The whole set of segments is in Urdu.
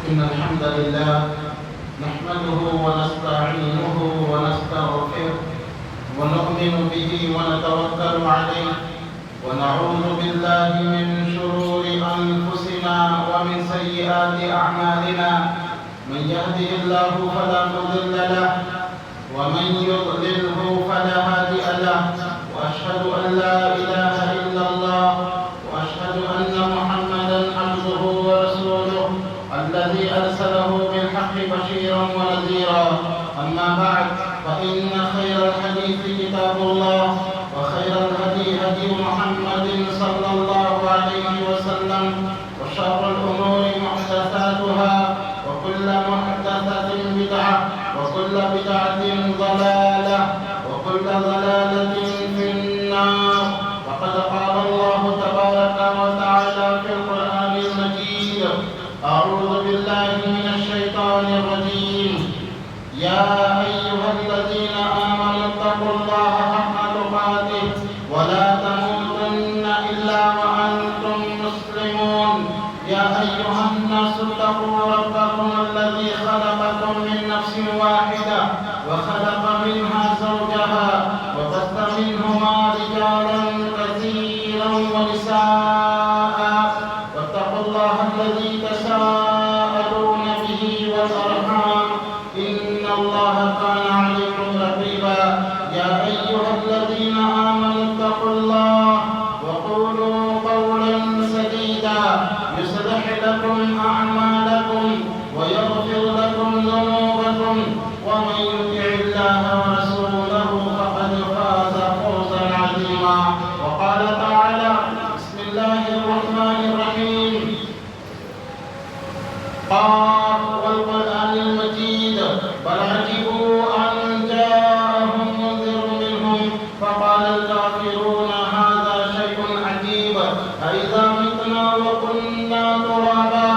إن الحمد لله نحمده ونستعينه ونستغفره ونؤمن به ونتوكل عليه ونعوذ بالله من شرور أنفسنا ومن سيئات أعمالنا من يهده الله فلا مضل له ومن يضلله فلا هادي له وأشهد أن لا إله إلا الله وأشهد أن محمدا عبده ورسوله الذي أرسله بالحق بشيرا ونذيرا. أما بعد فإن خير الحديث كتاب الله وخير الهدي هدي محمد صلى الله عليه وسلم وشر الأمور محدثاتها وكل محدثة بدعة وكل بدعة ضلالة وكل ضلالة في النار. وقد قال الله تبارك وتعالى في القرآن المجيد: أعوذ بالله من الشيطان الرجيم. يا أيها الذين آمنوا اتقوا الله حق تقاته ولا تموتن إلا وأنتم مسلمون. يا أيها الناس اتقوا ربكم الذي خلقكم من نفس واحدة وخلق منها زوجها وبث منهما رجالا كثيرا ونساء واتقوا الله الذي تساءلون به والأرحام إن الله كان عليكم رقيبا. يا أيها الذين آمنوا اتقوا الله وقولوا قولا سديدا يصلح لكم أعمالكم ويغفر لكم ذنوبكم ومن يطع الله ورسوله فقد فاز فوزا عظيما. وقال تعالى: بسم الله الرحمن الرحيم. قاف والقرآن المجيد بل عجبوا أن جاءهم منذر منهم فقال الكافرون هذا شيء عجيب أإذا متنا وكنا ترابا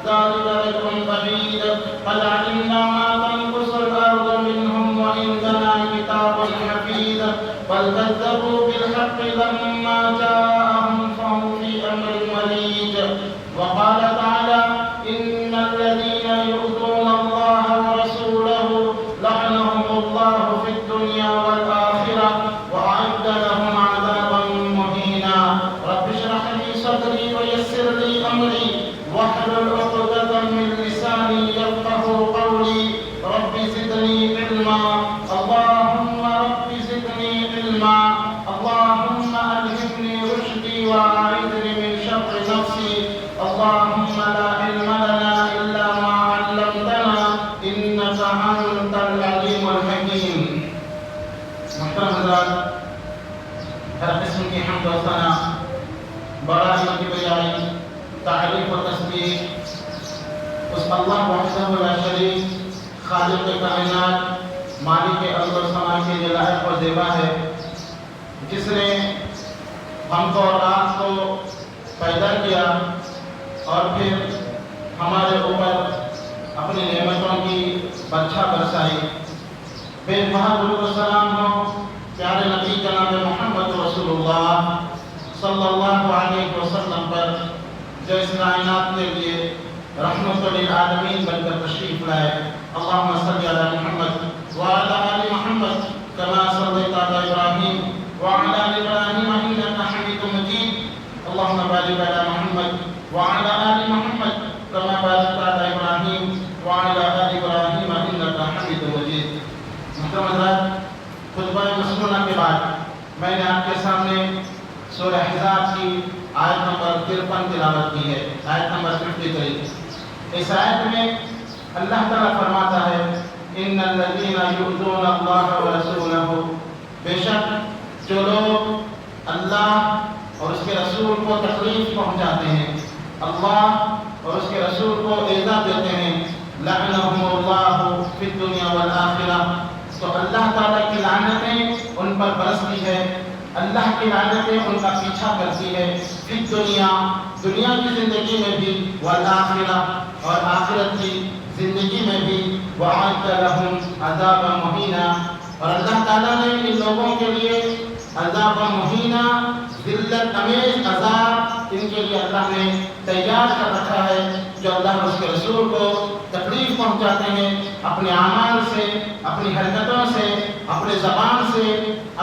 ذلك رجل بعيد قد علمنا ما تنقص الأرض منهم وعندنا كتاب حفيظ بل كذبوا بالحق لما جاءهم فهم في أمر مريج. وقال تعالى: إن الذين يؤذون الله ورسوله لعنهم الله في الدنيا والآخرة وأعد لهم عذابا مهينا. رب اشرح لي صدري ويسر لي أمري واحلل عقدة من لساني يفقهوا قولي. رب زدني علما اللهم رب زدني علما اللهم ألهمني رشدي وأعذني من شر نفسي. اللهم لا علم لنا إلا ما علمتنا إنك أنت العليم الحكيم. محترم حضرات، ہر قسم کی حمد و ثنا بڑائی کی بجائے تعریف و تسبیح اس اللہ وحدہ لا شریک خالق کائنات مالک ارض و سما کے لیے لائق و زیبا ہے، جس نے ہم کو اور آپ کو پیدا کیا اور پھر ہمارے اوپر اپنی نعمتوں کی بچھا برسائی۔ بے انتہا درود و سلام ہو پیارے نبی جناب محمد رسول اللہ صلی اللہ علیہ وسلم پر، جو اس کائنات کے لیے رحمت للعالمین بن کر تشریف لائے۔ اللہم صلی علی محمد وعلی آل محمد کما صلیت علی ابراہیم وعلی آل ابراہیم انک حمید مجید۔ اللہم بارک علی محمد وعلی آل محمد کما بارکت علی ابراہیم وعلی آل ابراہیم انک حمید مجید۔ محترم حضرات، خطبہ مسنونہ کے بعد میں نے آپ کے سامنے سورہ احزاب کی آیت نمبر 53 تلاوت کی ہے، آیت نمبر 53۔ اس آیت میں اللہ تعالیٰ فرماتا ہے: ان الذین یؤذون اللہ ورسولہ، بے شک جو لوگ اللہ اور اس کے رسول کو تکلیف پہنچاتے ہیں، اللہ اور اس کے رسول کو ایذا دیتے ہیں، لعنہم اللہ فی الدنیا والآخرہ، تو اللہ تعالیٰ کی لعنتیں ان پر برستی ہے، اللہ کی لعنتیں ان کا پیچھا کرتی ہے، فی الدنیا، دنیا کی زندگی میں بھی، والآخرہ، اور آخرت کی زندگی میں بھی، وَأَعَدَّ لَهُمْ عَذَابًا مُهِينًا، اور اللہ تعالیٰ نے ان لوگوں کے لیے عذاب مہینہ، ذلت امیز عذاب ان کے لیے اللہ نے تیار کر رکھا ہے، جو اللہ اور اس کے رسول کو تکلیف پہنچاتے ہیں اپنے اعمال سے، اپنی حرکتوں سے، اپنے زبان سے،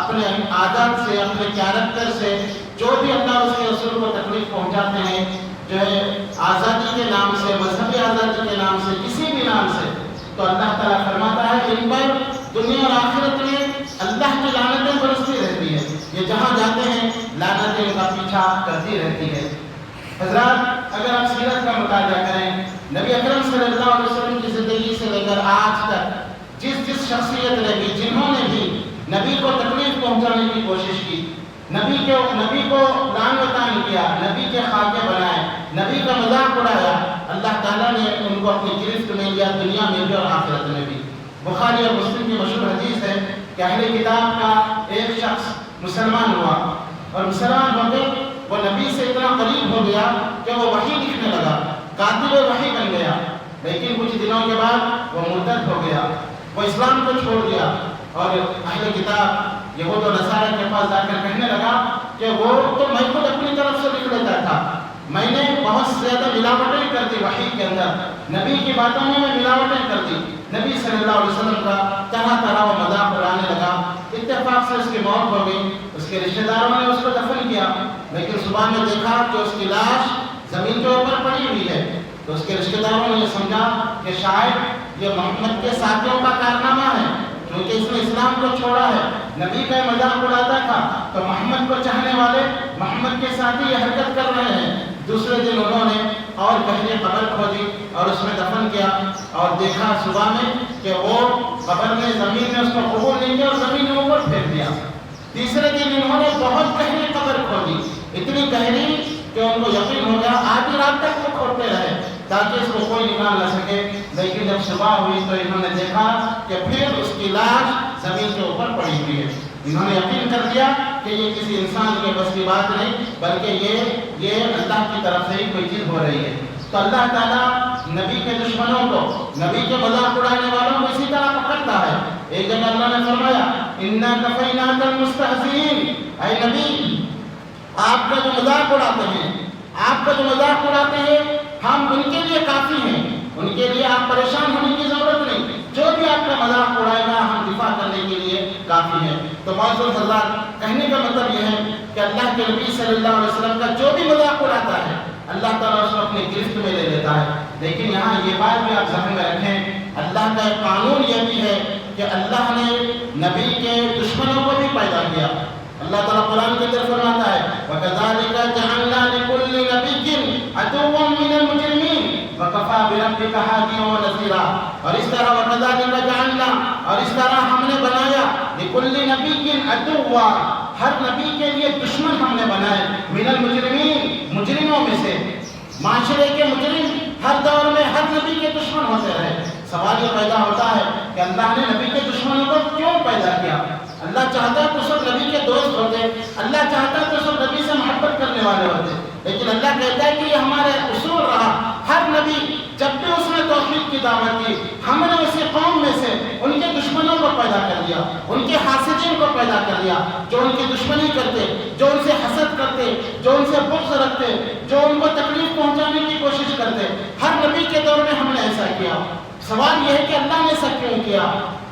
اپنے عادت سے، اپنے کیریکٹر سے، جو بھی اللہ اور اس کے رسول کو تکلیف پہنچاتے ہیں، جو ہے آزادی کے نام سے، مذہبی آزادی کے نام سے، کسی بھی نام سے، تو اللہ تعالیٰ فرماتا ہے ان پر دنیا اور آخرت میں اللہ کی لعنتیں برستی رہتی ہے، یہ جہاں جاتے ہیں لعنتیں ان کا پیچھا کرتی رہتی ہے۔ حضرات، اگر آپ سیرت کا مطالعہ کریں، نبی اکرم صلی اللہ علیہ وسلم کی زندگی سے لے کر آج تک جس شخصیت نے بھی، جنہوں نے بھی نبی کو تکلیف پہنچانے کی کوشش کی، نبی کو لعن و طعن کیا، نبی کے خاکے بنائے، نبی کا مذاق اڑایا، اللہ تعالیٰ نے ان کو اپنی گرفت میں لیا، دنیا میں بھی اور آخرت میں بھی۔ بخاری اور مسلم کی مشہور حدیث ہے کہ اہل کتاب کا ایک شخص مسلمان ہوا، اور مسلمان ہو کے وہ نبی سے اتنا قریب ہو گیا کہ وہ وحی لکھنے لگا، کاتب وحی بن گیا، لیکن کچھ دنوں کے بعد وہ مرتد ہو گیا، وہ اسلام کو چھوڑ دیا، اور اہل کتاب یہود و نصارہ کے پاس جا کر کہنے لگا کہ وہ تو میں خود اپنی طرف سے لکھ لیتا تھا، میں نے بہت زیادہ ملاوٹیں کر دی وحی کے اندر، نبی کی باتوں میں ملاوٹیں کر دی، نبی صلی اللہ علیہ وسلم کا طرح طرح وہ مذاق اڑانے لگا۔ اتفاق سے اس کی موت ہو گئی، اس کے رشتہ داروں نے اس کو دفن کیا، لیکن صبح میں دیکھا کہ اس کی لاش زمین کے اوپر پڑی ہوئی ہے، تو اس کے رشتہ داروں نے یہ سمجھا کہ شاید یہ محمد کے ساتھیوں کا کارنامہ ہے، کیونکہ اس نے اسلام کو چھوڑا ہے، نبی کا مذاق اڑاتا تھا، تو محمد کو چاہنے والے محمد کے ساتھ یہ حرکت کر رہے ہیں۔ دوسرے دن انہوں نے اور گہری قبر کھودی اور اس میں دفن کیا، اور دیکھا صبح میں کہ وہ قبر نے زمین نے اس کو قبول نہیں کیا اور زمین نے اوپر پھینک دیا۔ تیسرے دن انہوں نے بہت گہری قبر کھودی، اتنی گہری کہ ان کو یقین ہو گیا، آدھی رات تک وہ کھودتے رہے تاکہ اس کو کوئی نکال نہ سکے، لیکن جب صبح ہوئی تو انہوں نے دیکھا کہ پھر اس کی لاش زمین کے اوپر پڑی ہوئی ہے۔ انہوں نے یقین کر دیا کہ یہ کسی انسان کے بس کی بات نہیں، بلکہ یہ اللہ کی طرف سے ہی کوئی چیز ہو رہی ہے۔ تو اللہ تعالیٰ نبی کے دشمنوں کو، نبی کے مذاق اڑانے والوں کو اسی طرح پکڑتا ہے۔ ایک جگہ اللہ نے فرمایا اِنَّا كَفَيْنَاكَ الْمُسْتَهْزِئِينَ، اے نبی آپ کا جو مذاق اڑاتے ہیں، آپ کا جو مذاق اڑاتے ہیں، ہم ان کے لیے کافی ہیں، ان کے لیے آپ پریشان ہونے کی ضرورت نہیں، جو بھی آپ کا مذاق اڑائے گا ہم دفاع کرنے کے لیے کافی ہیں۔ تو معزز حضرات، کہنے کا مطلب یہ ہے کہ اللہ کے نبی صلی اللہ علیہ وسلم کا جو بھی مذاق اڑاتا ہے اللہ تعالیٰ اس کو اپنی گرفت میں لے لیتا ہے۔ لیکن یہاں یہ بات بھی آپ ذہن میں رکھیں، اللہ کا ایک قانون یہ بھی ہے کہ اللہ نے نبی کے دشمنوں کو بھی پیدا کیا۔ اللہ تعالیٰ قرآن کے اندر فرماتا ہے وَكَذَلِكَ جَعَلْنَا لِكُلِّ نَبِيٍّ عَدُوًّا مِّنَ الْمُجْرِمِينَ وَكَفَىٰ بِرَبِّكَ هَادِيًا وَنَصِيرًا، اور اس طرح وَكَذَلِكَ جَعَلْنَا، اور اس طرح ہم نے بنایا لِكُلِّ نَبِيٍّ عَدُوًّا، ہر نبی کے لیے دشمن ہم نے بنائے، مِّنَ الْمُجْرِمِينَ، مجرموں میں سے، معاشرے کے مجرم ہر دور میں ہر نبی کے دشمن ہوتے رہے۔ سوال یہ پیدا ہوتا ہے کہ اللہ نے نبی کے دشمنوں کو کیوں پیدا کیا؟ اللہ چاہتا تو سب نبی کے دوست ہوتے، اللہ چاہتا تو سب نبی سے محبت کرنے والے ہوتے، لیکن اللہ کہتا ہے کہ یہ ہمارے اصول رہا، ہر نبی جب بھی اس نے توحید کی دعوت کی، ہم نے اسی قوم میں سے ان کے دشمنوں کو پیدا کر دیا، ان کے حاسدین کو پیدا کر دیا، جو ان کی دشمنی کرتے، جو ان سے حسد کرتے، جو ان سے بغض رکھتے، جو ان کو تکلیف پہنچانے کی کوشش کرتے۔ ہر نبی کے دور میں ہم نے ایسا کیا۔ سوال یہ ہے کہ اللہ نے ایسا کیوں کیا؟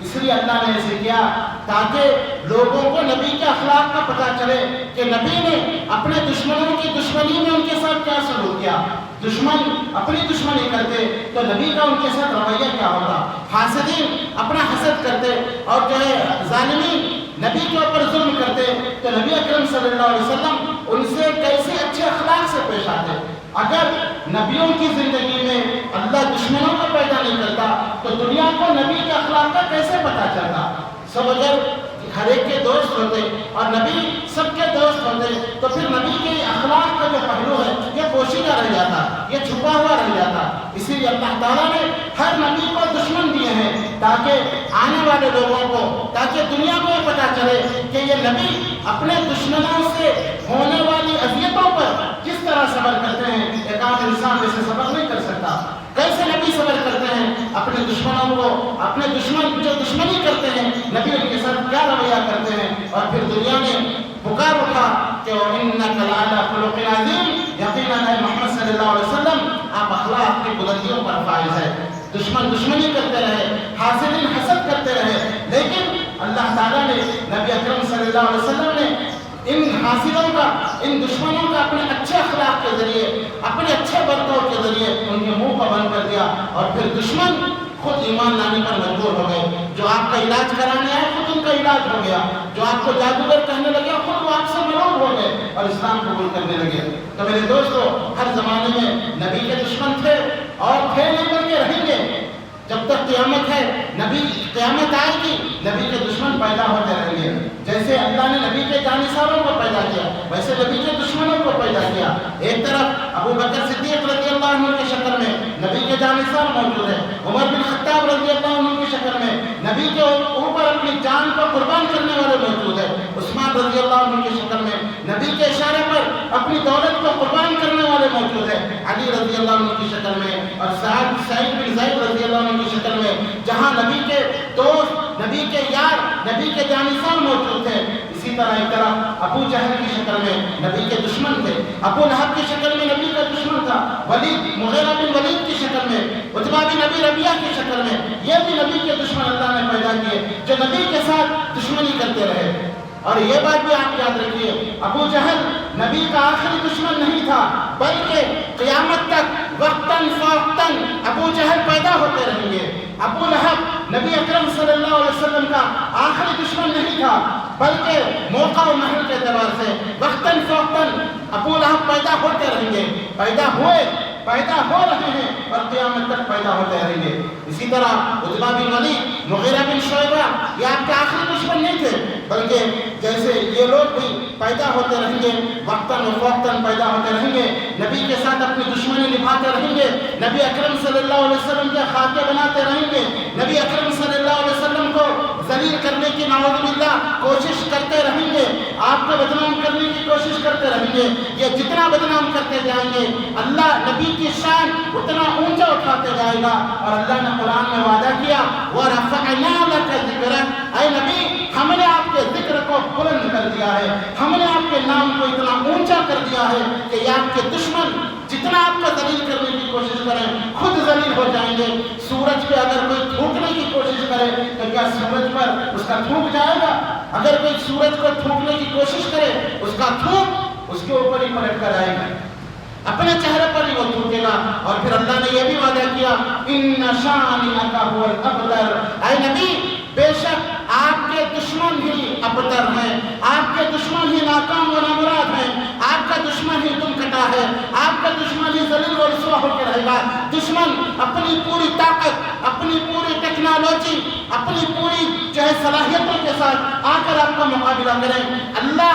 اس لیے اللہ نے ایسے کیا تاکہ لوگوں کو نبی کے اخلاق کا پتہ چلے کہ نبی نے اپنے دشمنوں کی دشمنی میں ان کے ساتھ کیا سلوک کیا۔ دشمن اپنی دشمنی کرتے تو نبی کا ان کے ساتھ رویہ کیا ہوتا، حاسدین اپنا حسد کرتے، اور جو ہے ظالمین نبی کے اوپر ظلم کرتے تو نبی اکرم صلی اللہ علیہ وسلم ان سے کیسے اچھے اخلاق سے پیش آتے۔ اگر نبیوں کی زندگی میں اللہ دشمنوں کو پیدا نہیں کرتا تو دنیا کو نبی کے اخلاق کا کیسے پتہ چلتا؟ سب اگر ہر ایک کے دوست ہوتے اور نبی سب کے دوست ہوتے تو پھر نبی کے اخلاق کا جو پہلو ہے یہ پوشیدہ رہ جاتا، یہ چھپا ہوا رہ جاتا۔ اسی لیے اللہ تعالیٰ نے ہر نبی کو دشمن دیے ہیں تاکہ آنے والے لوگوں کو، تاکہ دنیا کو یہ پتہ چلے کہ یہ نبی اپنے دشمنوں سے ہونے والی اذیتوں پر کس طرح صبر کرتے ہیں۔ ایک عام انسان ویسے صبر نہیں کر سکتا۔ کیسے نبی صبر کرتے ہیں اپنے دشمنوں کو، اپنے دشمن جو دشمنی کرتے ہیں نبی ان کے ساتھ کیا رویہ کرتے ہیں، اور پھر دنیا نے پکار اٹھا کہ وَإِنَّكَ لَعَلَىٰ خُلُقٍ عَظِيمٍ، اللہ علیہ وسلم آپ اخلاق کی بلندیوں پر فائز ہے. دشمن دشمنی کرتے رہے, حاسدین حسد کرتے رہے, لیکن اللہ تعالیٰ نے, نبی اکرم صلی اللہ علیہ وسلم نے ان حاسدوں کا, ان دشمنوں کا اپنے اچھے اخلاق کے ذریعے, اپنے اچھے برتاؤ کے ذریعے ان کے منہ کو بند کر دیا, اور پھر دشمن خود ایمان لانے پر مجبور ہو گئے. جو آپ کا علاج کرانے آئے خود ان کا علاج ہو گیا, جو آپ کو جادوگر کہنے لگے خود وہ آپ سے ملوم ہو گئے اور اسلام قبول کرنے لگے. تو میرے دوستو, ہر زمانے میں نبی کے دشمن تھے اور تھے نہیں بلکہ رہیں گے. جب تک قیامت ہے, نبی قیامت آئے گی, نبی کے دشمن پیدا ہوتے رہیں گے. جیسے اللہ نے نبی کے جانثاروں کو پیدا کیا, ویسے نبی کے دشمنوں کو پیدا کیا. ایک طرف ابو بکر صدیق رضی اللہ عنہ کی شکل میں نبی کے جانثار موجود ہیں, عمر بن خطاب رضی اللہ عنہ کی شکل میں نبی کے اوپر اپنی جان کو قربان کرنے والے موجود ہیں, عثمان رضی اللہ عنہ کی شکل میں نبی کے اشارے پر اپنی دولت کو قربان کرنے والے موجود ہیں, علی رضی اللہ عنہ کی شکل میں, اور سعید بن زید رضی اللہ عنہ کی شکل میں. جہاں نبی کے دوست, نبی کے یار, نبی کے جانثار موجود تھے, اسی طرح ایک طرف ابو جہل کی شکل میں نبی کے دشمن تھے, ابو لہب کی شکل میں نبی کا دشمن تھا, ولید, مغیرہ بن ولید کی شکل میں, عتبہ بن ابی ربیعہ کی شکل میں, یہ بھی نبی کے دشمن اللہ نے پیدا کیے جو نبی کے ساتھ دشمنی کرتے رہے. اور یہ بات بھی آپ یاد رکھیے, ابو جہل نبی کا آخری دشمن نہیں تھا, بلکہ قیامت تک وقتاً فوقتاً ابو جہل پیدا ہوتے رہیں گے. ابو لہب نبی اکرم صلی اللہ علیہ وسلم کا آخری دشمن نہیں تھا, بلکہ موقع و محل کے اعتبار سے وقتاً فوقتاً ابو لہب پیدا ہوتے رہیں گے, پیدا ہوئے, پیدا ہو رہے ہیں اور قیامت تک پیدا ہوتے رہیں گے. اسی طرح عتبہ بن ولید, مغیرہ بن شعبہ, یہ آپ کے آخری دشمن نہیں تھے, بلکہ جیسے یہ لوگ بھی پیدا ہوتے رہیں گے, وقتاً و فوقتاً پیدا ہوتے رہیں گے, نبی کے ساتھ اپنی دشمنی نبھاتے رہیں گے, نبی اکرم صلی اللہ علیہ وسلم کے خاکے بناتے رہیں گے, نبی اکرم صلی اللہ علیہ وسلم کو ذلیل کرنے کی نعوذ باللہ کوشش کرتے رہیں گے, آپ کو بدنام کرنے کی کوشش کرتے رہیں گے. یہ جتنا بدنام کرتے جائیں گے اللہ نبی کی شان اتنا اونچا اٹھاتے جائے گا. اور اللہ نے قرآن میں وعدہ کیا, وَرَفَعْنَا لَكَ ذِكْرَكَ, اے نبی ہم نے آپ کے ذکر کو بلند کر دیا ہے, ہم نے آپ کے نام کو اتنا اونچا کر دیا ہے کہ یہ آپ کے دشمن جتنا آپ کو ذلیل کرنے کی کوشش کریں خود ذلیل ہو جائیں گے. سورج پہ اگر کوئی تھوکنے کی کوشش کرے تو کیا سورج پر اس کا تھوک جائے گا؟ اگر کوئی سورج کو تھوکنے کی کوشش کرے اس کا تھوک اس کے اوپر ہی پلٹ کر آئے گا, اپنے چہرے پر ہی وہ تھوکے گا. اور پھر اللہ نے یہ بھی وعدہ کیا, اِنَّ شَانِئَكَ هُوَ الْأَبْتَرُ, اے نبی بے شک آپ کے دشمن ہی ابتر ہیں, آپ کے دشمن ہی ناکام و نامراد ہیں, آپ کا دشمن ہی دم کٹا ہے, آپ کا دشمن ہی ذلیل و رسوا ہو کے رہے گا. دشمن اپنی پوری طاقت, اپنی پوری ٹیکنالوجی, اپنی پوری جو ہے صلاحیتوں کے ساتھ آ کر آپ کا مقابلہ کریں, اللہ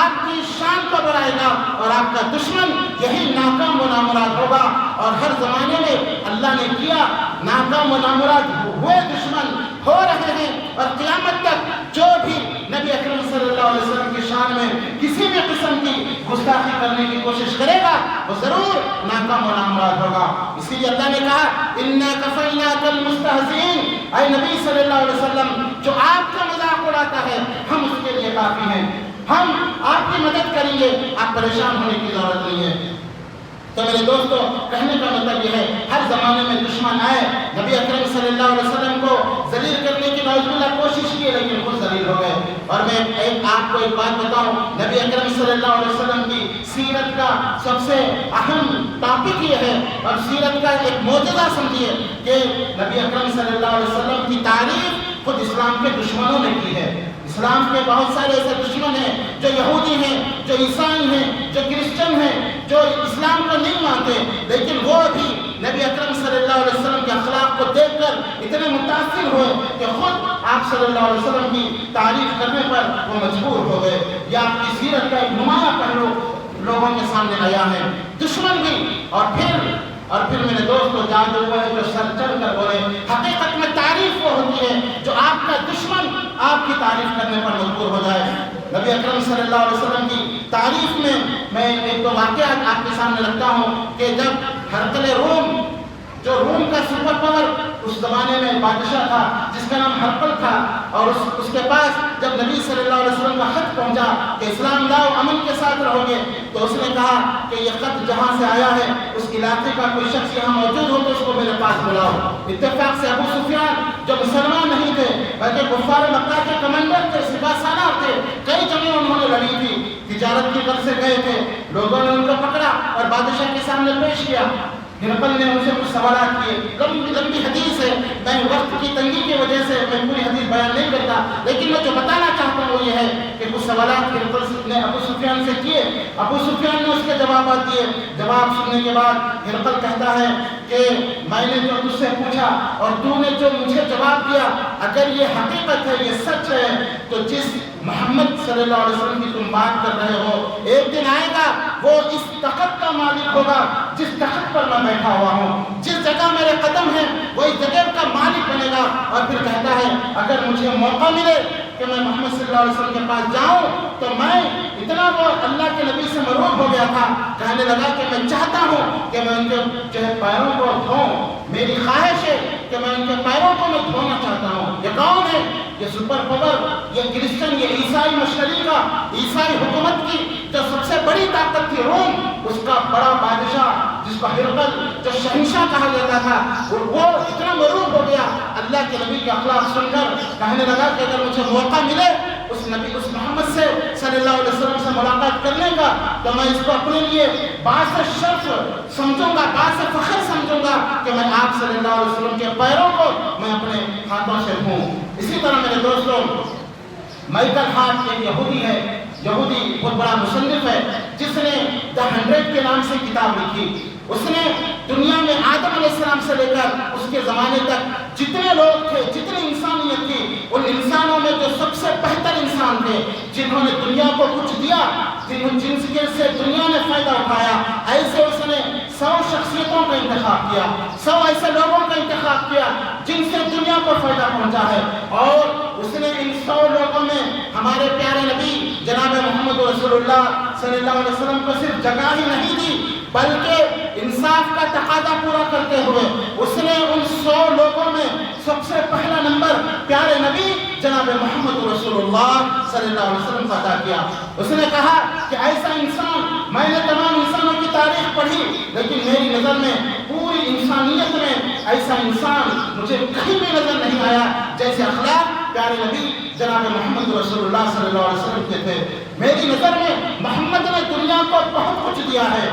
آپ کی شان کو بڑھائے گا اور آپ کا دشمن یہی ناکام و نامراد ہوگا. اور ہر زمانے میں اللہ نے کیا, ناکام و نامراد ہوئے دشمن ہو رہے ہیں, اور قیامت تک جو بھی نبی اکرم صلی اللہ علیہ وسلم کی شان میں کسی بھی قسم کی گستاخی کرنے کی کوشش کرے گا وہ ضرور ناکام و نامراد ہوگا. اسی لیے اللہ نے کہا, اِنَّا كَفَيْنَاكَ الْمُسْتَهْزِئِينَ, اے نبی صلی اللہ علیہ وسلم جو آپ کا مذاق اڑاتا ہے ہم اس کے لیے کافی ہیں, ہم آپ کی مدد کریں گے, آپ پریشان ہونے کی ضرورت نہیں ہے. تو میرے دوستو کہنے کا مطلب یہ ہے, ہر زمانے میں دشمن آئے, نبی اکرم صلی اللہ علیہ وسلم کو ذلیل کرنے کی نعوذ باللہ کوشش کی لیکن خود ذلیل ہو گئے. اور میں آپ کو ایک بات بتاؤں, نبی اکرم صلی اللہ علیہ وسلم کی سیرت کا سب سے اہم ٹاپک یہ ہے اور سیرت کا ایک معجزہ سمجھیے کہ نبی اکرم صلی اللہ علیہ وسلم کی تعریف خود اسلام کے دشمنوں نے کی ہے. اسلام کے بہت سارے ایسے دشمن ہیں جو یہودی ہیں, جو عیسائی ہیں, جو کرسچن ہیں, جو اسلام کو نہیں مانتے, لیکن وہ بھی نبی اکرم صلی اللہ علیہ وسلم کے اخلاق کو دیکھ کر اتنے متاثر ہوئے کہ خود آپ صلی اللہ علیہ وسلم کی تعریف کرنے پر وہ مجبور ہو گئے. یہ آپ کی سیرت کا ایک نمایاں پہلو لوگوں کے سامنے آیا ہے. دشمن بھی اور پھر میرے دوستو جان وہ ہے جو سر چڑھ کر بولے. حقیقت میں تعریف وہ ہوتی ہے جو آپ کا دشمن آپ کی تعریف کرنے پر مجبور ہو جائے. نبی اکرم صلی اللہ علیہ وسلم کی تعریف میں ایک دو واقعات آپ کے سامنے رکھتا ہوں کہ جب ہرقل روم جو روم کا سپر پاور اس زمانے میں بادشاہ تھا جس کا نام ہرقل تھا، اور اس کے پاس جب نبی صلی اللہ علیہ وسلم کا خط پہنچا کہ اسلام لاؤ امن کے ساتھ رہو گے، تو اس نے کہا کہ یہ خط جہاں سے آیا ہے اس علاقے کا کوئی شخص یہاں موجود ہو تو اس کو میرے پاس بلاؤ۔ اتفاق سے ابو سفیان جو مسلمان نہیں تھے بلکہ کفار مکہ کے کمانڈر تھے، سپاہ سالار تھے، کئی جگہ انہوں نے لڑی تھی، تجارت کی غرض سے گئے تھے، لوگوں نے ان کو پکڑا اور بادشاہ کے سامنے پیش کیا۔ ہرقل نے ان سے کچھ سوالات کیے، لمبی حدیث ہے، میں وقت کی تنگی کی وجہ سے میں پوری حدیث بیان نہیں کرتا، لیکن میں جو بتانا چاہتا ہوں وہ یہ ہے کہ کچھ سوالات ہرقل نے ابو سفیان سے کیے، ابو سفیان نے اس کے جوابات دیے۔ جواب سننے کے بعد ہرقل کہتا ہے کہ میں نے جو تجھ سے پوچھا اور تو نے جو مجھے جواب دیا، اگر یہ حقیقت ہے، یہ سچ ہے، تو جس محمد صلی اللہ علیہ وسلم کی تم بات کر رہے ہو، ایک دن آئے گا وہ اس تخت کا مالک ہوگا جس تخت پر میں بیٹھا ہوا ہوں، جس جگہ میرے قدم ہیں وہ اس جگہ کا مالک بنے گا۔ اور پھر کہتا ہے اگر مجھے موقع ملے کہ میں محمد صلی اللہ علیہ وسلم کے پاس جاؤں تو میں اتنا وہ اللہ کے نبی سے مرعوب ہو گیا تھا، کہنے لگا کہ میں چاہتا ہوں کہ میں ان کے پیروں کو دھوؤں، میری خواہش ہے کہ میں ان کے پیروں کو میں دھونا چاہتا ہوں۔ یہ کون ہے؟ یہ سپر پاور، یہ کرسچن، یہ عیسائی مشتری کا، عیسائی حکومت کی جو سب سے بڑی طاقت تھی روم، اس کا بڑا بادشاہ جس کو ہرقل جو شہنشاہ کہا جاتا تھا، وہ اتنا مرعوب ہو گیا اللہ کے نبی کے اخلاق سن کر، کہنے لگا کہ اگر مجھے موقع ملے اس محمد سے صلی اللہ علیہ وسلم سے ملاقات کرنے کا تو میں اس کو اپنے لیے باعث شرف سمجھوں گا، باعث فخر سمجھوں گا کہ میں آپ صلی اللہ علیہ وسلم کے پیروں کو میں اپنے ہاتھوں سے ہوں۔ اسی طرح میرے دوستوں، مائیکل ہارٹ ایک یہودی ہے، یہودی بہت بڑا مصنف ہے جس نے دا 100 کے نام سے کتاب لکھی۔ اس نے دنیا میں آدم علیہ السلام سے لے کر اس کے زمانے تک جتنے لوگ تھے، جتنی انسانیت تھی، ان انسانوں میں جو سب سے بہتر انسان تھے، جنہوں نے دنیا کو کچھ دیا، جن سے دنیا نے فائدہ اٹھایا، ایسے اس نے 100 شخصیتوں کا انتخاب کیا، 100 ایسے لوگوں کا انتخاب کیا جن سے دنیا کو فائدہ پہنچا ہے، اور اس نے ان 100 لوگوں میں ہمارے پیارے نبی جناب محمد رسول اللہ صلی اللہ علیہ وسلم کو صرف جگہ ہی نہیں دی بلکہ انصاف کا تقاضا پورا کرتے ہوئے اس نے ان 100 لوگوں میں سب سے پہلا نمبر پیارے نبی جناب محمد رسول اللہ صلی اللہ علیہ وسلم کو عطا کیا۔ اس نے کہا کہ ایسا انسان، میں نے تمام انسانوں کی تاریخ پڑھی لیکن میری نظر میں پوری انسانیت میں ایسا انسان مجھے کہیں بھی نظر نہیں آیا جیسے اخلاق پیارے نبی جناب محمد رسول اللہ صلی اللہ علیہ وسلم کے تھے۔ میری نظر میں محمد نے دنیا کو بہت کچھ دیا ہے،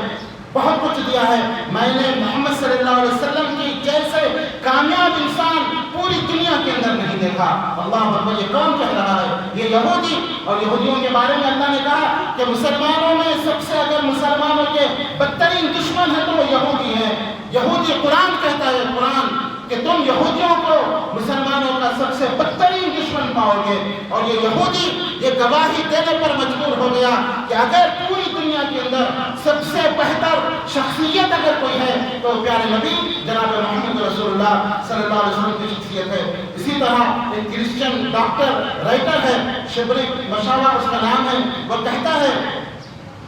بہت کچھ دیا ہے۔ میں نے محمد صلی اللہ علیہ وسلم کی جیسے کامیاب انسان پوری دنیا کے اندر نہیں دیکھا۔ اللہ اکبر، یہ کون کہہ رہا ہے؟ یہ یہودی، اور یہودیوں کے بارے میں اللہ نے کہا کہ مسلمانوں میں سب سے اگر مسلمانوں کے بدترین دشمن ہے تو وہ یہودی ہے۔ یہودی، قرآن کہتا ہے، قرآن کہ تم یہودیوں کو مسلمانوں کا سب سے بدترین دشمن پاؤ گے، اور یہ یہودی یہ گواہی دینے پر مجبور ہو گیا کہ اگر پوری دنیا کے اندر سب سے بہتر شخصیت اگر کوئی ہے تو پیارے نبی جناب محمد رسول اللہ صلی اللہ علیہ وسلم کی شخصیت ہے۔ اسی طرح ایک کرسچن ڈاکٹر رائٹر ہے، شبری مشاوہ اس کا نام ہے، وہ کہتا ہے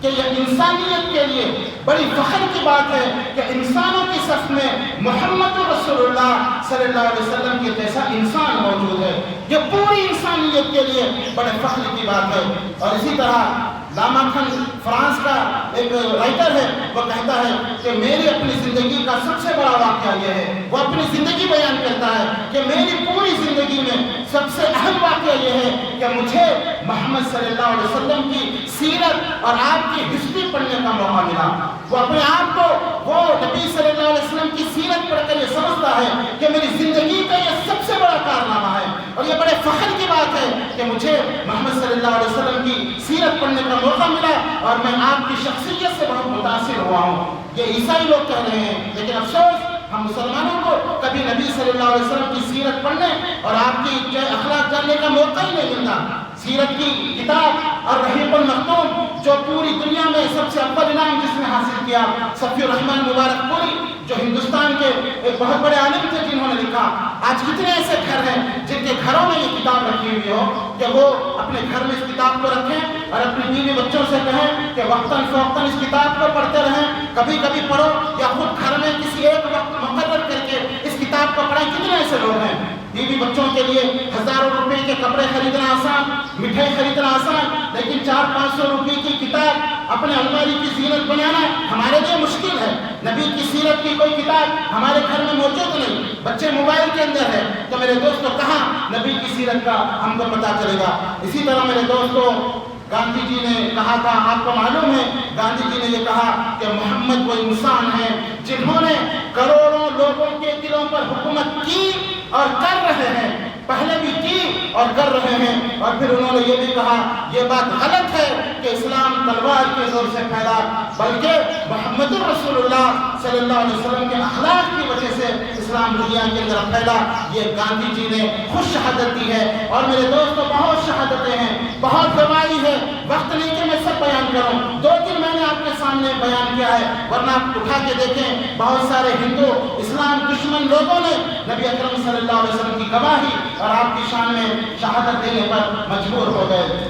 کہ یہ انسانیت کے لیے بڑی فخر کی بات ہے کہ انسانوں کی صف میں محمد رسول اللہ صلی اللہ علیہ وسلم کے جیسا انسان موجود ہے۔ یہ پوری انسانیت کے لیے بڑے فخر کی بات ہے۔ اور اسی طرح لاما-کھن فرانس کا ایک رائٹر ہے، وہ کہتا ہے کہ میری اپنی زندگی کا سب سے بڑا واقعہ یہ ہے، وہ اپنی زندگی بیان کرتا ہے کہ میری پوری زندگی میں سب سے اہم واقعہ یہ ہے کہ مجھے محمد صلی اللہ علیہ وسلم کی سیرت اور آپ کی ہسٹری پڑھنے کا موقع ملا۔ وہ اپنے آپ کو وہ نبی صلی اللہ علیہ وسلم کی سیرت پڑھ کر یہ سمجھتا ہے کہ میری زندگی کا یہ سب سے بڑا کارنامہ ہے، اور یہ بڑے فخر کی بات ہے کہ مجھے محمد صلی اللہ علیہ وسلم کی سیرت پڑھنے کا موقع ملا اور میں آپ کی شخصیت سے بہت متاثر ہوا ہوں۔ یہ عیسائی لوگ کہہ رہے ہیں، لیکن افسوس ہم مسلمانوں کو کبھی نبی صلی اللہ علیہ وسلم کی سیرت پڑھنے اور آپ کی اخلاق جاننے کا موقع ہی نہیں ملتا۔ سیرت کی کتاب الرحیق المختوم جو پوری دنیا میں سب سے اول انعام جس نے حاصل کیا، صفی الرحمن مبارک پوری جو ہندوستان کے ایک بہت بڑے عالم تھے جنہوں نے لکھا۔ آج کتنے ایسے گھر ہیں جن کے گھروں میں یہ کتاب رکھی ہوئی ہو کہ وہ اپنے گھر میں اس کتاب کو رکھیں اور اپنی بیوی بچوں سے کہیں کہ وقتاً فوقتاً اس کتاب کو پڑھتے رہیں، کبھی کبھی پڑھو یا خود گھر میں کسی ایک وقت مقرر کریں آپ کو پڑھائیں. کتنے ایسے لوگ ہیں بیوی بچوں کے لیے ہزاروں روپے کے کپڑے خریدنا آسان, مٹھائی خریدنا آسان, لیکن 400-500 روپے کی کتاب اپنے الماری کی زینت بنانا ہمارے لیے مشکل ہے. نبی کی سیرت کی کوئی کتاب ہمارے گھر میں موجود نہیں, بچے موبائل کے اندر ہے. تو میرے دوستو کہاں نبی کی سیرت کا ہم کو پتہ چلے گا؟ اسی طرح میرے دوستو گاندھی جی نے کہا تھا, آپ کو معلوم ہے گاندھی جی نے یہ کہا کہ محمد وہ انسان ہے جنہوں نے کروڑوں لوگوں کے دلوں پر حکومت کی اور کر رہے ہیں, پہلے بھی کی اور کر رہے ہیں. اور پھر انہوں نے یہ بھی کہا یہ بات غلط ہے کہ اسلام تلوار کے زور سے پھیلا, بلکہ محمد رسول اللہ صلی اللہ علیہ وسلم کے اخلاق کی وجہ سے اسلام دنیا کے اندر پھیلا. یہ گاندھی جی نے خود شہادت دی ہے. اور میرے دوستوں بہت شہادتیں ہیں, بہت گواہی ہے, وقت نہیں کہ میں سب بیان کروں. 2-3 میں نے آپ کے سامنے بیان کیا ہے, ورنہ آپ اٹھا کے دیکھیں بہت سارے ہندو اسلام دشمن لوگوں نے نبی اکرم صلی اللہ علیہ وسلم کی گواہی اور آپ کی شان میں شہادت دینے پر مجبور ہو گئے.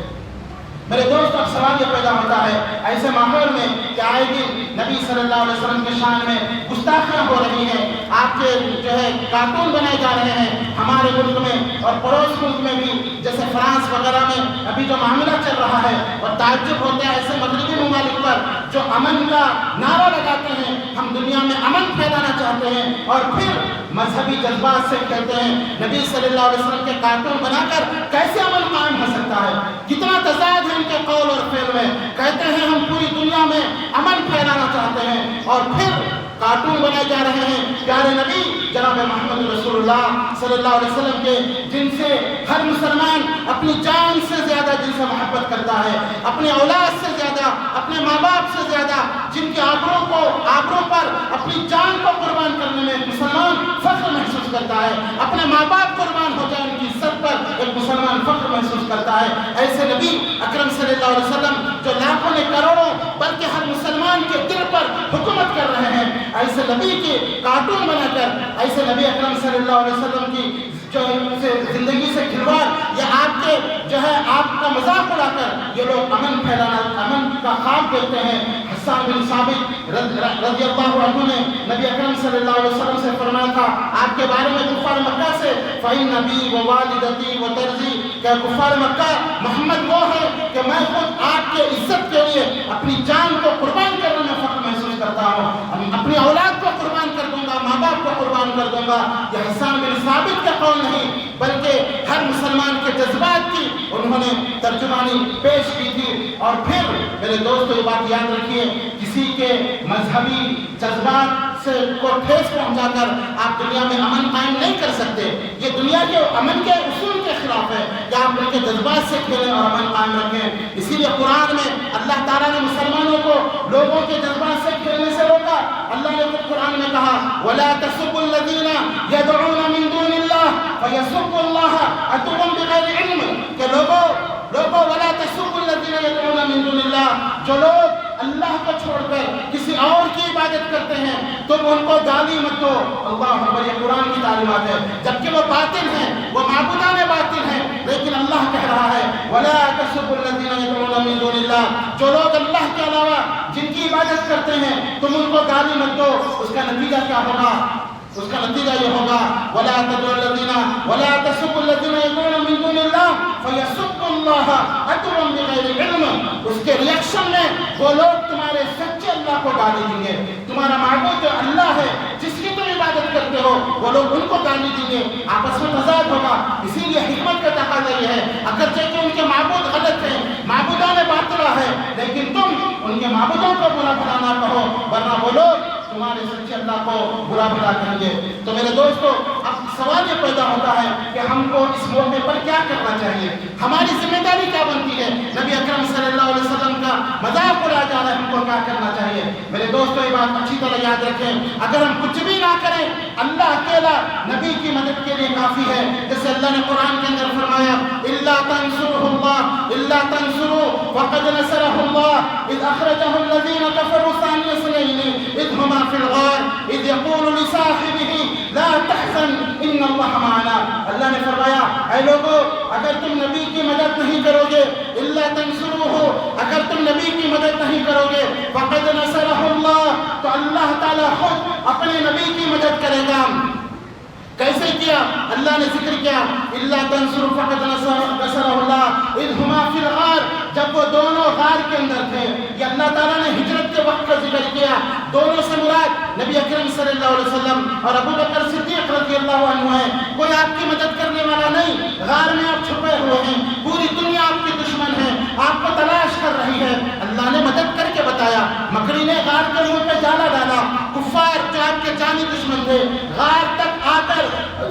میرے دوست اب سوال یہ پیدا ہوتا ہے ایسے ماحول میں کہ آئے دن نبی صلی اللہ علیہ وسلم کے شان میں گستاخیاں ہو رہی ہیں, آپ کے جو ہے کارٹون بنائے جا رہے ہیں ہمارے ملک میں اور پڑوس ملک میں بھی, جیسے فرانس وغیرہ میں ابھی جو معاملہ چل رہا ہے. اور تعجب ہوتا ہے ایسے مغربی ممالک پر جو امن کا نعرہ لگاتے ہیں, ہم دنیا میں امن پھیلانا چاہتے ہیں, اور پھر مذہبی جذبات سے کہتے ہیں نبی صلی اللہ علیہ وسلم کے کارٹون بنا کر کیسے امن قائم ہو سکتا ہے؟ کتنا تضاد ہے ان کے قول اور فعل میں. کہتے ہیں ہم پوری دنیا میں امن پھیلانا چاہتے ہیں, اور پھر کارٹون بنائے جا رہے ہیں پیارے نبی جناب محمد رسول اللہ صلی اللہ علیہ وسلم کے, جن سے ہر مسلمان اپنی جان سے زیادہ جن سے محبت کرتا ہے, اپنے اولاد سے زیادہ, اپنے ماں باپ سے زیادہ, جن کی آبروں پر اپنی جان کو قربان کرنے میں مسلمان فخر محسوس کرتا ہے. اپنے ماں باپ قربان ہو جائے ان کی عزت پر ایک مسلمان فخر محسوس کرتا ہے. ایسے نبی اکرم صلی اللہ علیہ وسلم جو لاکھوں نے کروڑوں بلکہ ہر مسلمان کے دل پر حکومت کر رہے ہیں, ایسے نبی کے کارٹون بنا کر, ایسے نبی اکرم صلی اللہ علیہ وسلم کی جو زندگی سے کھلواڑ یا آپ کے جو ہے آپ کا مذاق اڑا کر یہ لوگ امن پھیلانا, امن کا خواب دیکھتے ہیں. حسان بن ثابت رضی اللہ عنہ نے نبی اکرم صلی اللہ علیہ وسلم سے فرمایا تھا آپ کے بارے میں کفار مکہ سے, فَإِنَّ بِي وَوَالِدَتِي وَتَرْزِي, کہ کفار مکہ محمد وہ ہے کہ میں خود آپ کے عزت کے لیے اپنی جان کو قربان کرنے میں فخر محسوس کرتا ہوں, اپنی اولاد کو قربان کر دوں گا, ماں باپ کو قربان کر دوں گا. یہ حسان بن ثابت کا قول نہیں بلکہ ہر مسلمان کے جذبات کی انہوں نے ترجمانی پیش کی تھی. اور پھر میرے دوستو یہ بات یاد رکھیے, کسی کے مذہبی جذبات سے کو ٹھیس پہنچا کر آپ دنیا میں امن قائم نہیں کر سکتے. یہ دنیا کے امن کے اصول کے خلاف ہے کہ آپ ان کے جذبات سے کھیلیں اور امن قائم رکھیں. اسی لیے قرآن میں اللہ تعالیٰ نے مسلمانوں کو لوگوں کے جذبات سے کھیلنے سے روکا. اللہ نے خود قرآن میں کہا وَلَا تَسُبُّوا الَّذِينَ يَدْعُونَ مِن دُونِ اللَّهِ فَيَسُبُّوا اللَّهَ عَدْوًا بِغَيْرِ عِلْمٍ, کہ لوگوں وَلَا تَسُبُّوا الَّذِينَ يَدْعُونَ مِن دُونِ اللَّهِ, جو لوگ اللہ کو چھوڑ کر کسی اور کی عبادت کرتے ہیں تم ان کو گالی مت دو. اللہ اکبر, یہ قرآن کی تعلیمات ہے. جبکہ وہ باطل ہیں, وہ معبودان باطل ہیں, لیکن اللہ کہہ رہا ہے وَلَا تَسُبُّوا الَّذِينَ يَدْعُونَ مِن دُونِ اللَّهِ, جو لوگ اللہ کے علاوہ جن کی عبادت کرتے ہیں تم ان کو گالی مت دو. اس کا نتیجہ کیا ہوگا؟ اس کا نتیجہ یہ ہوگا وَلَا تَسُبُّوا الَّذِينَ يَدْعُونَ مِن دُونِ اللَّهِ فَيَسُبُّوا اللَّهَ عَدْوًا بِغَيْرِ عِلْمٍ, اس کے ریئیکشن میں وہ لوگ تمہارے سچے اللہ کو گالی دیں گے. تمہارا معبود جو اللہ ہے جس کی تم عبادت کرتے ہو وہ لوگ ان کو گالی دیں گے. آپس میں تضاد ہوگا. اسی لیے حکمت کا تقاضا یہ ہے اگرچہ کہ ان کے معبود غلط ہیں, معبودان باطلہ ہے, لیکن تم ان کے معبودوں کو برا بھلا نہ کہو ورنہ وہ لوگ تمہارے سچے اللہ کو برا بھلا کریں گے. تو میرے دوستو اب سوال یہ پیدا ہوتا ہے کہ ہم کو اس موقع پر کیا کرنا چاہیے, ہماری ذمہ داری کیا بنتی ہے؟ نبی اکرم صلی اللہ علیہ وسلم کا مذاق اڑایا جا رہا ہے, ہم کو کیا کرنا چاہیے؟ میرے دوستو یہ بات اچھی طرح یاد رکھیں, اگر ہم کچھ بھی نہ کریں اللہ اکیلا نبی کی مدد کے لیے کافی ہے. جیسے اللہ نے قرآن کے اندر فرمایا إِلَّا تَنْصُرُهُ اللَّهُ إِلَّا تَنْصُرُوهُ فَقَدْ نَصَرَهُ اللَّهُ إِذْ أَخْرَجَهُ الَّذِينَ كَفَرُوا ثَانِيَ اثْنَيْنِ إِذْ هُمَا فِي الْغَارِ إِذْ يَقُولُ لِصَاحِبِهِ لَا تَحْزَنْ إِنَّ اللَّهَ مَعَنَا. اللہ نے فرمایا اے لوگو اگر تم نبی کی مدد نہیں کرو گے, إِلَّا تَنْصُرُوهُ, اگر تم نبی کی مدد نہیں کرو گے, فَقَدْ نَصَرَهُ اللَّهُ, تو اللہ تعالیٰ خود اپنے نبی کی مدد کرے گا. ایسے کیا اللہ نے ذکر کیا الا تنصروا فقد نصرہ اللہ اذ ہما فی الغار، جب وہ دونوں غار کے اندر تھے. یہ اللہ تعالیٰ نے ہجرت کے وقت کا ذکر کیا. دونوں سے مراد نبی اکرم صلی اللہ علیہ وسلم اور ابو بکر صدیق رضی اللہ عنہ ہے. کوئی آپ کی مدد کرنے والا نہیں. غار میں آپ چھپے ہوئے ہیں، پوری دنیا آپ کی دشمن ہے، آپ کو تلاش کر رہی ہے. اللہ نے مدد کر کے بتایا. مکڑی نے غار کے منہ پہ جالا ڈالا. کفار جو آپ کے جانی دشمن تھے غار تک آ کر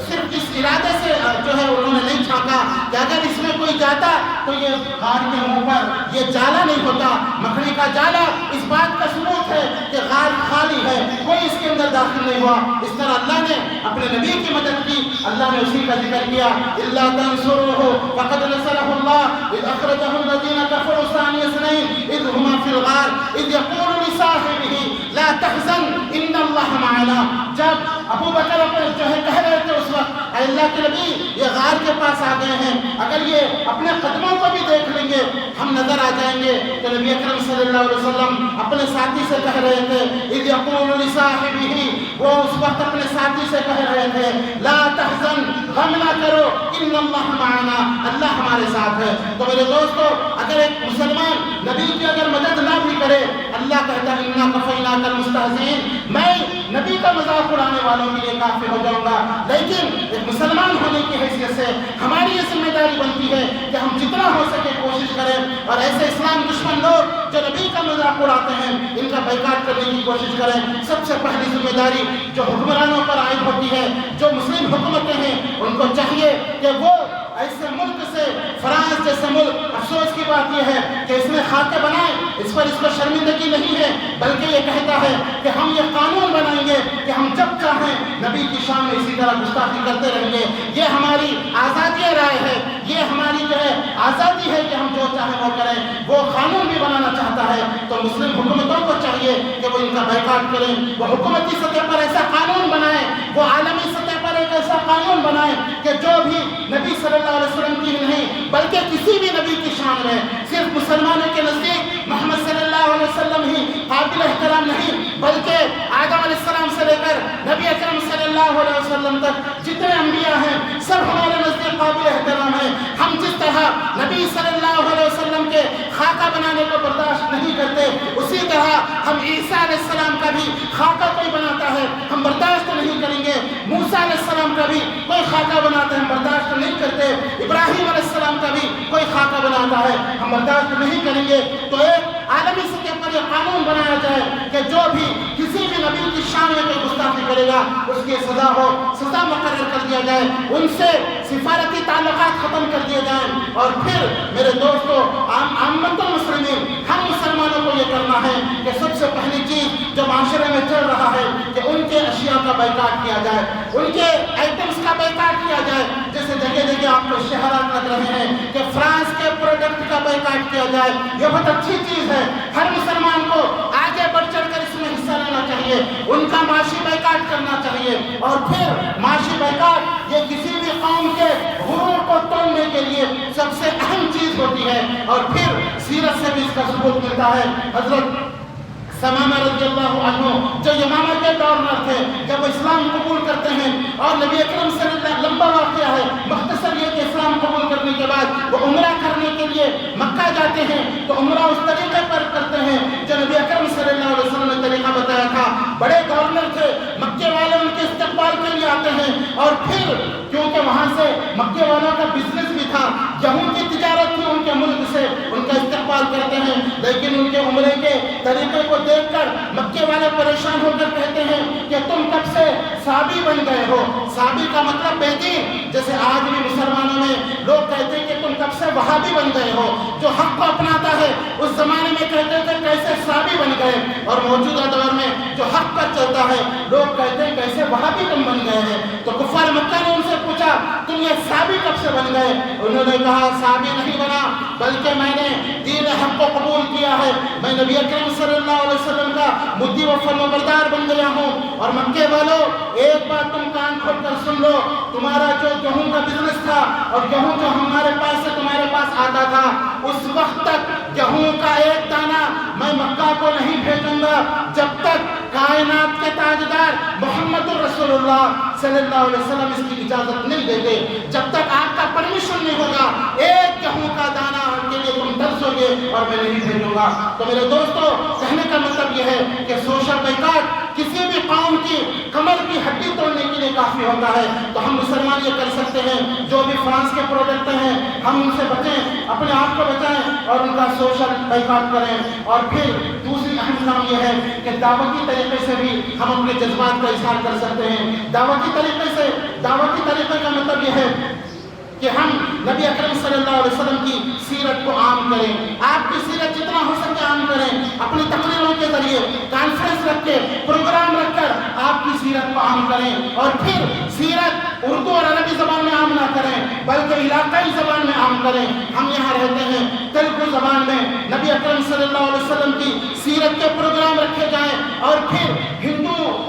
صرف اس ارادے سے جو ہے انہوں نے نہیں چھانکا کہ اگر اس میں کوئی جاتا تو یہ غار کے منہ پر یہ جالا نہیں ہوتا. مکڑی کا جالا اس بات کا ثبوت ہے کہ غار خالی ہے، کوئی اس کے اندر داخل نہیں ہوا. اس طرح اللہ نے اپنے نبی کی مدد کی. اللہ نے اسی کا ذکر کیا الا تنصروه فقد نصره الله اذ اخرجه الذين كفروا ثاني اثنين اذ هما في الغار اذ يقول لصاحبه لا تحزن ان الله معنا. جب ابو بکر جو ہے کہہ رہے تھے اس وقت اے اللہ کے نبی یہ غار کے پاس آ گئے ہیں، اگر یہ اپنے قدموں کو بھی دیکھ لیں گے ہم نظر آ جائیں گے. تو نبی اکرم صلی اللہ علیہ وسلم اپنے ساتھی سے کہہ رہے تھے اذ یقول لصاحبہ، وہ اس وقت اپنے ساتھی سے کہہ رہے تھے لا تحزن، غم نہ کرو، ان اللہ معنا، اللہ ہمارے ساتھ ہے. تو میرے دوستو اگر ایک مسلمان نبی کی اگر مدد نہ بھی کرے، اللہ کہتا ہے انا کفیناک المستہزئین، میں نبی کا مذاق اڑانے والوں کے لیے کافی ہو جاؤں گا. لیکن ایک مسلمان ہونے کی حیثیت سے ہماری یہ ذمہ داری بنتی ہے کہ ہم جتنا ہو سکے کوشش کریں اور ایسے اسلام دشمن لوگ جو نبی کا مذاق اڑاتے ہیں ان کا بائیکاٹ کرنے کی کوشش کریں. سب سے پہلی ذمہ داری جو حکمرانوں پر عائد ہوتی ہے، جو مسلم حکومتیں ہیں، ان کو چاہیے کہ وہ ایسے ملک سے، فرانس جیسے ملک، افسوس کی بات یہ ہے کہ اس میں خاکے بنائیں، اس پر شرمندگی نہیں ہے، بلکہ یہ کہتا ہے کہ ہم یہ قانون بنائیں گے کہ ہم جب چاہیں نبی کی شان میں اسی طرح گستاخی کرتے رہیں گے. یہ ہماری آزادی رائے ہے، یہ ہماری جو ہے آزادی ہے کہ ہم جو چاہیں وہ کریں. وہ قانون بھی بنانا چاہتا ہے تو مسلم حکومتوں کو چاہیے کہ وہ ان کا بائیکاٹ کریں. وہ حکومتی سطح پر ایسا قانون بنائیں، وہ عالمی سطح پر ایک ایسا قانون بنائیں کہ جو بھی نبی صلی اللہ علیہ وسلم کی نہیں بلکہ کسی بھی نبی کی شان میں، صرف مسلمانوں کے نزدیک محمد صلی اللہ علیہ وسلم ہی قابل احترام نہیں، بلکہ آدم علیہ السلام سے لے کر نبی اکرم صلی اللہ علیہ وسلم تک جتنے انبیاء ہیں سب ہمارے نزدیک قابل احترام ہیں. ہم جس طرح نبی صلی اللہ علیہ وسلم کے خاکہ بنانے کو برداشت نہیں کرتے، اسی طرح ہم عیسیٰ علیہ السلام کا بھی خاکہ کوئی بناتا ہے ہم برداشت نہیں کریں گے. موسیٰ علیہ السلام کا بھی کوئی خاکہ بناتا ہے ہم برداشت نہیں کرتے. ابراہیم علیہ السلام کا بھی کوئی خاکہ بناتا ہے ہم برداشت نہیں کریں گے. تو ایک عالمی سطح پر یہ قانون بنایا جائے کہ جو بھی کسی بھی نبی کی شان میں کوئی گستاخی کرے گا اس کی سزا ہو، سزا مقرر کر دیا جائے، ان سے سفارتی تعلقات ختم کر دیے جائیں. اور پھر میرے دوستو عامت المسلمین، ہم مسلمانوں کو یہ کرنا ہے کہ سب سے پہلی چیز جو معاشرے میں چل رہا ہے کہ ان کے اشیاء کا بائیکاٹ کیا جائے، ان کے آئٹمس کا بائیکاٹ کیا جائے. جیسے جگہ جگہ آپ کو اشتہارات لگ رہے ہیں کہ فرانس کے پروڈکٹ کا بائیکاٹ کیا جائے، یہ بہت اچھی چیز ہے. ہر مسلمان کو آگے بڑھ چڑھ کر اس میں حصہ لینا چاہیے، ان کا معاشی بائیکاٹ کرنا چاہیے. اور پھر معاشی بائیکاٹ یہ کسی بھی قوم کے غرور کو توڑنے کے لیے سب سے اہم چیز ہوتی ہے. اور پھر سیرت سے بھی اس کا ثبوت ملتا ہے. حضرت ثمامہ رضی اللہ عنہ جو یمامہ کے گورنر تھے، جب وہ اسلام قبول کرتے ہیں اور نبی اکرم صلی اللہ علیہ وسلم، لمبا واقعہ ہے، مختصر یہ کہ اسلام قبول کرنے کے بعد وہ عمرہ کرنے کے لیے مکہ جاتے ہیں تو عمرہ اس طریقے پر کرتے ہیں جو نبی اکرم صلی اللہ علیہ وسلم نے طریقہ بتایا تھا. بڑے گورنر تھے، مکے والے ان کے استقبال کے لیے آتے ہیں. اور پھر کیونکہ وہاں سے مکے والوں کا بزنس بھی تھا، گیہوں کی تجارت تھی ان کے ملک سے، ان کا استقبال کرتے ہیں. لیکن ان کے عمرے کے طریقے کو دیکھ کر مکے والے پریشان ہو کر کہتے ہیں کہ تم کب سے صابی بن گئے ہو. صابی کا مطلب بے دین، جیسے آج بھی مسلمانوں میں لوگ کہتے ہیں کہ تم کب سے وہابی بن گئے ہو. جو حق کو اپناتا ہے اس زمانے میں کہتے تھے کیسے صابی بن گئے، اور موجودہ دور میں جو حق پر چلتا ہے لوگ کہتے ہیں کیسے وہابی تم بن گئے ہیں. تو کفار مکہ نے ان سے پوچھا تم یہ صابی کب سے بن گئے؟ انہوں نے کہا صابی نہیں بنا، بلکہ میں نے دین حق کو قبول کیا ہے، میں نبی اکرم صلی اللہ علیہ وسلم کا مطیع و فرمانبردار بن گیا ہوں. اور مکے والوں ایک بات تم کان کھول کر سن لو، تمہارا جو گیہوں کا بزنس تھا اور گیہوں جو ہمارے پاس سے تمہارے پاس آتا تھا، اس وقت تک گیہوں کا ایک دانہ میں مکہ کو نہیں بھیجوں گا جب تک کائنات کے تاجدار محمد رسول اللہ صلی اللہ علیہ وسلم اس کی اجازت نہیں دیتے. جب تک آپ کا پرمیشن نہیں ہوگا ایک گیہوں کا دانہ کے لیے تم ترسو گے اور میں نہیں بھیجوں گا. تو میرے دوستو کہنے کا مطلب یہ ہے کہ سوشل بائیکاٹ کسی بھی قوم کی کمر کی ہڈی توڑنے کے لیے کافی ہوتا ہے. تو ہم مسلمان یہ کر سکتے ہیں جو بھی فرانس کے پروڈکٹ ہیں ہم ان سے بچیں, اپنے آپ کو بچائیں اور ان کا سوشل بائیکاٹ کریں. اور پھر دوسری اہم کام یہ ہے کہ دعوتی طریقے سے بھی ہم اپنے جذبات کا اظہار کر سکتے ہیں. دعوتی طریقے کا مطلب یہ ہے کہ ہم نبی اکرم صلی اللہ علیہ وسلم کی سیرت کو عام کریں. آپ کی سیرت جتنا ہو سکے عام کریں. اپنی تقریروں کے ذریعے کانفرنس رکھ کے پروگرام رکھ کر آپ کی سیرت کو عام کریں. اور پھر سیرت اردو اور عربی زبان میں عام نہ کریں بلکہ علاقائی زبان میں عام کریں. ہم یہاں رہتے ہیں تیلگو زبان میں نبی اکرم صلی اللہ علیہ وسلم کی سیرت کے پروگرام رکھے جائیں. اور پھر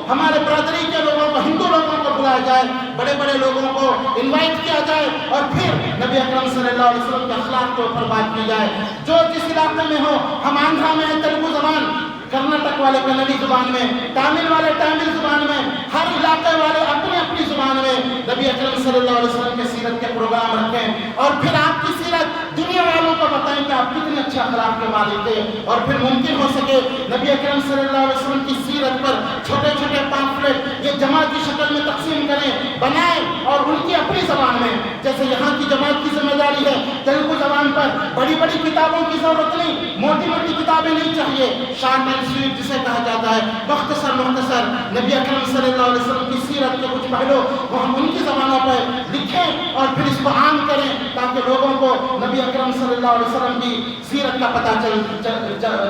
ہمارے برادری کے لوگوں کو, ہندو لوگوں کو بلایا جائے, بڑے بڑے لوگوں کو انوائٹ کیا جائے اور پھر نبی اکرم صلی اللہ علیہ وسلم کے اخلاق کے اوپر بات کی جائے. جو جس علاقے میں ہو, ہم آندھرا میں ہیں تیلگو زبان, کرناٹک والے کنڑی زبان میں, تامل والے تامل زبان میں, ہر علاقے والے اپنی اپنی زبان میں نبی اکرم صلی اللہ علیہ وسلم کے سیرت کے پروگرام رکھیں. اور پھر آپ کی سیرت دنیا والوں کو بتائیں کہ آپ کتنے اچھے اخلاق کے مالک تھے. اور پھر ممکن ہو سکے نبی اکرم صلی اللہ علیہ وسلم کی سیرت پر چھوٹے چھوٹے پامفلیٹ یہ جماعت کی شکل میں تقسیم کریں, بنائیں اور ان کی اپنی زبان میں, جیسے یہاں کی جماعت کی ذمہ داری ہے تیلگو زبان پر بڑی بڑی کتابوں کی ضرورت نہیں, موٹی موٹی کتابیں نہیں چاہیے, شارٹ اینڈ سویٹ جسے کہا جاتا ہے, مختصر نبی اکرم صلی اللہ علیہ وسلم کی سیرت کے کچھ پہلو وہ ہم ان کی زبانوں پر لکھیں اور پھر اس کو عام کریں تاکہ لوگوں کو نبی اکرم صلی اللہ علیہ وسلم کی سیرت کا پتہ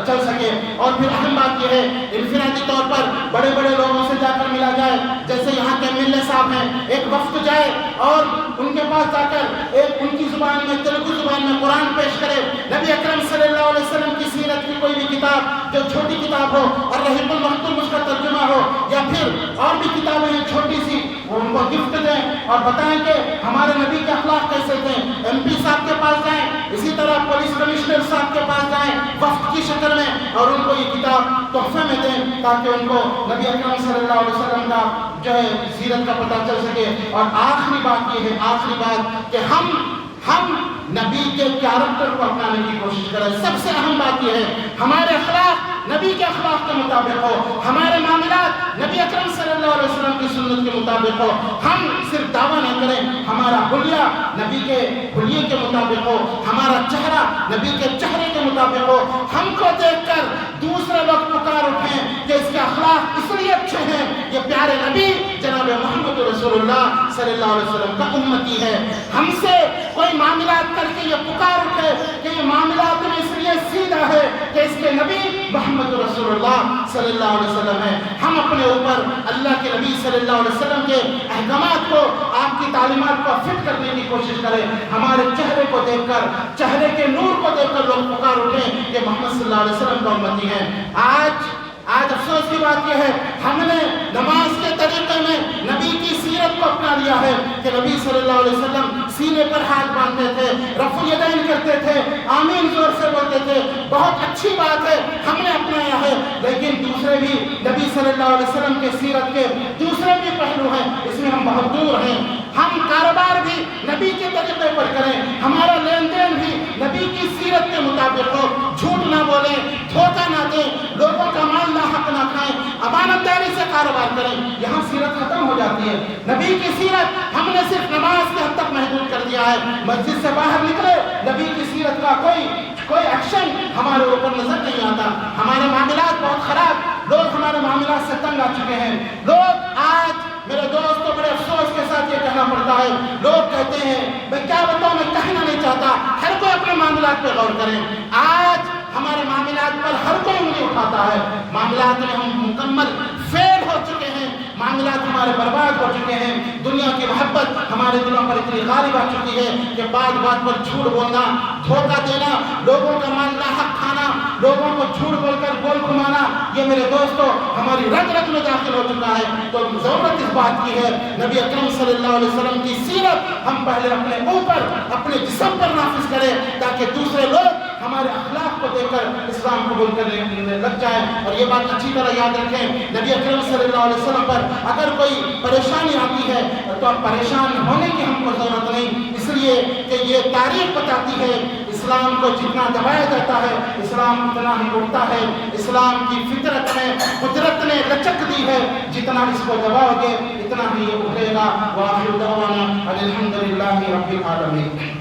چل سکے. اور پھر اہم بات یہ ہے انفرادی طور پر بڑے بڑے لوگوں سے جا کر ملا جائے. جیسے یہاں کے MLA صاحب ہیں, ایک وفد جائے اور ان کے پاس جا کر ایک ان کی زبان میں تیلگو زبان میں قرآن پیش کرے. نبی اکرم صلی اللہ علیہ وسلم کی سیرت کی کوئی بھی کتاب جو چھوٹی کتاب ہو اور رحیق المختوم اس کا ترجمہ ہو یا پھر اور بھی کتابیں ہیں چھوٹی سی, وہ ان کو گفٹ دیں اور بتائیں کہ ہمارے نبی کے اخلاق کیسے تھے. MP صاحب کے پاس جائیں, اسی طرح پولیس کمشنر صاحب کے پاس جائیں وفد کی شکل میں اور ان کو یہ کتاب تحفے میں دیں تاکہ ان کو نبی اکرم صلی اللہ علیہ وسلم کا جو ہے سیرت کا پتہ چل سکے. اور آخری بات یہ ہے, آخری بات کہ ہم نبی کے کیریکٹر کو اپنانے کی کوشش کریں. سب سے اہم بات یہ ہے ہمارے اخلاق نبی کے اخلاق کے مطابق ہو, ہمارے معاملات نبی اکرم صلی اللہ علیہ وسلم کی سنت کے مطابق ہو. ہم صرف دعویٰ نہ کریں, ہمارا حلیہ نبی کے حلیے کے مطابق ہو, ہمارا چہرہ نبی کے چہرے کے مطابق ہو. ہم کو دیکھ کر دوسرے لوگ پکار اٹھیں کہ اس کے اخلاق اس لیے اچھے ہیں, یہ پیارے نبی جناب محمد رسول اللہ صلی اللہ علیہ وسلم کا امتی ہے. ہم سے کوئی معاملات کر کے یہ پکار اٹھے کہ یہ معاملات میں اس لیے سیدھا ہے کہ اس کے نبی محمد رسول اللہ صلی اللہ علیہ وسلم ہے. ہم اپنے اوپر اللہ کے نبی صلی اللہ علیہ وسلم کے احکامات کو, آپ کی تعلیمات کو فٹ کرنے کی کوشش کریں. ہمارے چہرے کو دیکھ کر, چہرے کے نور کو دیکھ کر لوگ پکار اٹھیں کہ محمد صلی اللہ علیہ وسلم کا امتی ہیں. آج افسوس کی بات یہ ہے ہم نے نماز کے طریقے میں نبی کی سیرت کو اپنا لیا ہے کہ نبی صلی اللہ علیہ وسلم سینے پر ہاتھ باندھتے تھے, رفع الیدین کرتے تھے, آمین زور سے بولتے تھے. بہت اچھی بات ہے, ہم نے اپنایا ہے, لیکن دوسرے بھی نبی صلی اللہ علیہ وسلم کے سیرت کے دوسرے بھی پہلو ہیں, اس میں ہم بہت دور ہیں. ہم کاروبار بھی نبی کے طریقے پر کریں, ہمارا لین دین بھی نبی کی سیرت کے مطابق ہو. جھوٹ نہ بولیں, دھوکہ نہ دیں, لوگوں کا مال حق نہ کھائیں, امانت داری سے کاروبار کریں. یہاں سیرت ختم ہو جاتی ہے. نبی کی سیرت ہم نے صرف نماز کے حد تک محدود کر دیا ہے. مسجد سے باہر نکلے نبی کی سیرت کا کوئی ایکشن ہمارے اوپر نظر نہیں آتا. ہمارے معاملات بہت خراب, لوگ ہمارے معاملات سے تنگ آ چکے ہیں. لوگ آج میرے دوستوں بڑے افسوس کے ساتھ یہ کہنا پڑتا ہے, لوگ کہتے ہیں میں کیا بتاؤں, میں کہنا نہیں چاہتا. ہر کوئی اپنے معاملات پہ غور کریں. آج ہمارے معاملات پر ہر کوئی انگلی اٹھاتا ہے. معاملات میں ہم مکمل فیل ہو چکے ہیں, معاملات ہمارے برباد ہو چکے ہیں. دنیا کی محبت ہمارے دلوں پر اتنی غالب آ چکی ہے کہ بات بات پر جھوٹ بولنا, دھوکہ دینا, لوگوں کا مال ناحق کھانا, لوگوں کو جھوٹ بول کر گول گھمانا, یہ میرے دوستوں ہماری رگ رگ میں داخل ہو چکا ہے. تو ضرورت اس بات کی ہے نبی اکرم صلی اللہ علیہ وسلم کی سیرت ہم پہلے اپنے اوپر, اپنے جسم پر نافذ کریں تاکہ دوسرے لوگ ہمارے اخلاق کو دیکھ کر اسلام قبول کرنے لگ جائے. اور یہ بات اچھی طرح یاد رکھیں, نبی اکرم صلی اللہ علیہ وسلم پر اگر کوئی پریشانی آتی ہے تو اب پریشان ہونے کی ہم کو ضرورت نہیں, اس لیے کہ یہ تاریخ بتاتی ہے اسلام کو جتنا دبایا جاتا ہے اسلام اتنا ہی اٹھتا ہے. اسلام کی فطرت میں قدرت نے لچک دی ہے, جتنا اس کو دباؤ گے اتنا ہی یہ اٹھے گا. وآخر دعوانا ان الحمدللہ رب العالمین.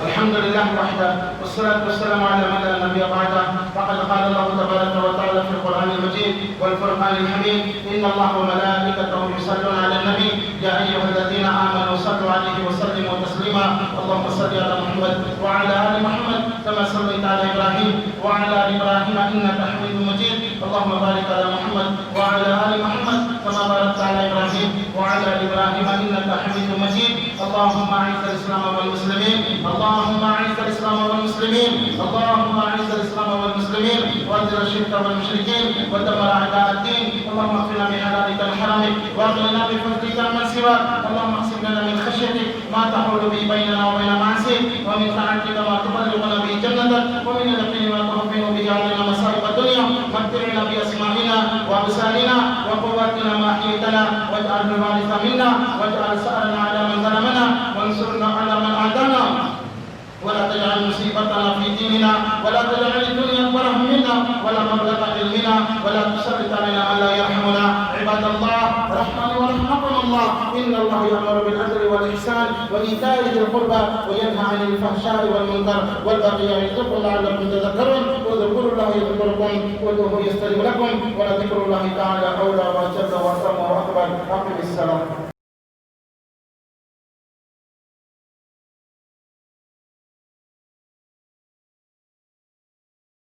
الحمد لله وحده والصلاة والسلام على من لا نبي بعده. فقد قال الله تبارك وتعالى في القرآن المجيد والفرقان الحميد إن الله وملائكته يصلون على النبي يا أيها الذين آمنوا صلوا عليه وسلموا تسليما. اللهم صل على محمد وعلى آل محمد كما صليت على إبراهيم وعلى آل إبراهيم إنك حميد مجيد. اللهم بارك على محمد وعلى آل محمد كما باركت على إبراهيم وعلى آل إبراهيم إنك حميد مجيد. اللهم أعز الإسلام والمسلمين, اللهم أعز الإسلام والمسلمين, اللهم أعز الإسلام والمسلمين وأذل الشرك والمشركين ودمر أعداء الدين. اللهم اغفر من حلالك عن حرامك واغننا بفضلك عمن سواك. اللهم اقسم لنا من خشيتك ما تحول به بيننا وبين معصيتك, ومن طاعتك ما تبلغنا به جنتك, ومن اليقين ما تهون به علينا مصائب الدنيا. متعنا بأسماعنا وأبصارنا وقواتنا ما أحييتنا واجعله الوارث منا واجعل ثأرنا على من ظلمنا وانصرنا على من عادانا. ولا تجعل مصيبتنا في ديننا ولا تجعل الدنيا أكبر همنا ولا مبلغ علمنا ولا تسلط علينا من لا يرحمنا. عباد الله رحمن ورحمكم الله, إن الله يأمر بالعدل والإحسان وإيتاء ذي القربى وينهى عن الفحشاء والمنكر والبغي يعظكم لعلكم تذكرون. واذكروا الله يذكركم وادعوه يستجب لكم ولذكر الله تعالى أولى وأجل وأكرم وأكبر. أقم الصلاة.